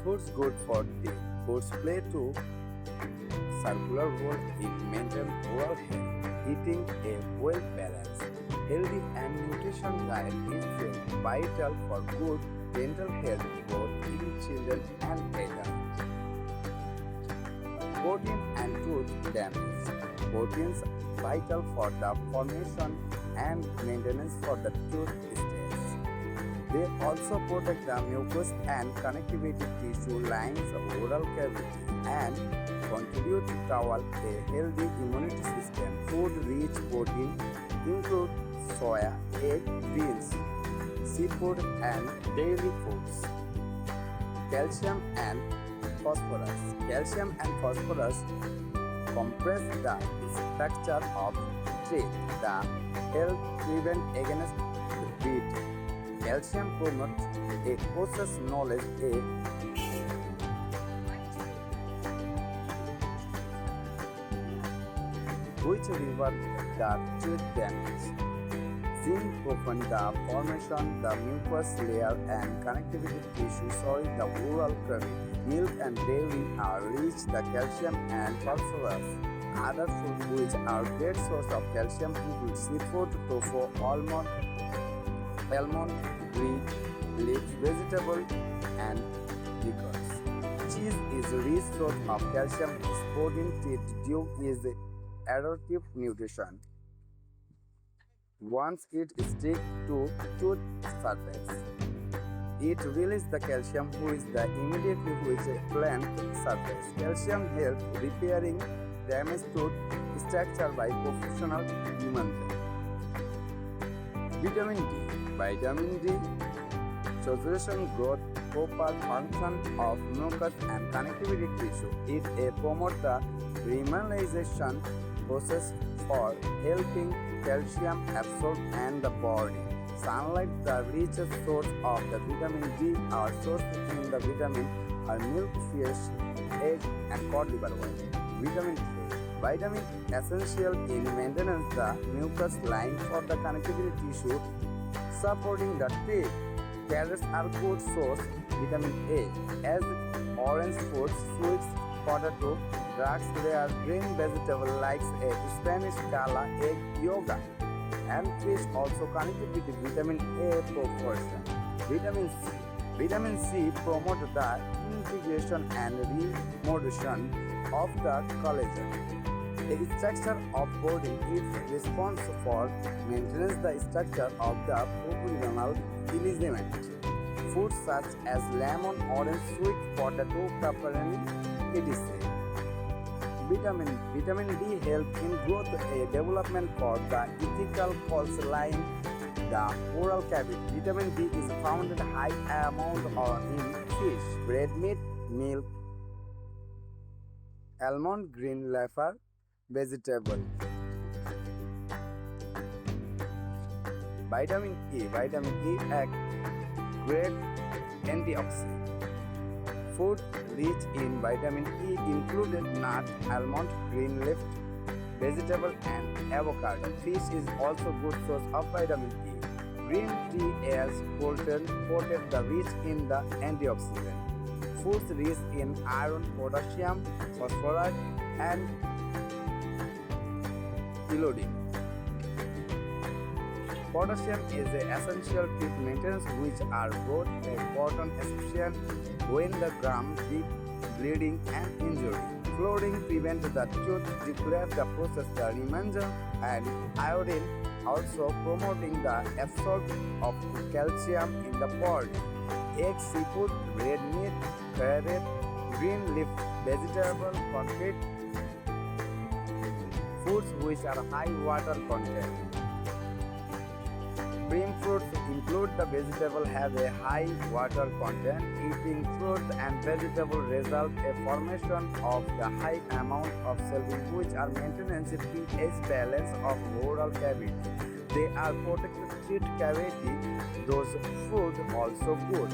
Foods good for teeth. Foods play to circular role in maintaining oral health. Eating a well-balanced, healthy and nutrition diet is vital for good dental health both in children and adults. Protein and tooth damage. Proteins vital for the formation and maintenance for the tooth stays. They also protect the mucous and connectivity tissue lines of oral cavity and contribute toward a healthy immunity system. Food-rich protein include soya, egg, beans, seafood, and dairy foods. Calcium and phosphorus. Calcium and phosphorus compress the structure of teeth. The help prevent against teeth. Calcium promotes a process knowledge which reverse the tooth damage. Zinc prevents the formation the mucous layer and connectivity tissue soil the oral cavity. Milk and dairy are rich the calcium and phosphorus. Other foods which are great source of calcium include seafood, tofu, almond, wheat, leaf vegetable, and liquors. Cheese is a rich source of calcium, supporting teeth due is adaptive nutrition. Once it sticks to tooth surface, it releases the calcium which the immediately which plant surface. Calcium helps repairing damaged tooth structure by professional human. Vitamin D. Vitamin D saturation growth, proper function of mucus and connectivity tissue. It promotes the remineralization process for helping calcium absorb and the body. Sunlight, the richest source of the vitamin D, are sourced in the vitamin are milk, fish, egg, and cod liver oil. Vitamin K. Vitamin essential in maintenance the mucous line for the connectivity tissue, supporting the teeth. Carrots are good source vitamin A, as orange fruits, sweets, potato, drugs, they are green vegetable like a Spanish cala, egg, yogurt, and fish also connected with vitamin A proportion. Vitamin C. Vitamin C promotes the integration and remodulation of the collagen. The structure of body is responsible for maintenance the structure of the pulmonal ligament. Foods such as lemon, orange, sweet potato, pepperoni, etc. Vitamin D helps in growth development for the ethical pulse line, the oral cavity. Vitamin D is found in high amount in fish, red meat, milk, almond, green leaf vegetable. Vitamin E. Vitamin E acts great antioxidant. Food rich in vitamin E included nut, almond, green leaf, vegetable, and avocado. Fish is also good source of vitamin E. Green tea is potent the rich in the antioxidant. Foods rich in iron, potassium, phosphorus, and iodine. Potassium is an essential tooth maintenance which are both important especially when the gum, bleeding and injury. Fluoride prevents the tooth decay the process the remainder and iodine also promoting the absorption of calcium in the body. Egg, seafood, red meat, carrot, green leaf vegetable contain foods which are high water content. Green fruits include the vegetable have a high water content. Eating fruits and vegetables result a formation of the high amount of cells which are maintenance pH balance of oral cavity. They are protected teeth cavity. Those food also good.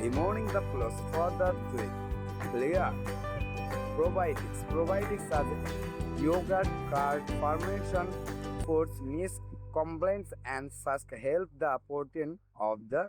Removing the plus further tooth layer. Probiotics are yogurt, curd, fermentation, foods, meat, complaints and such help the protein of the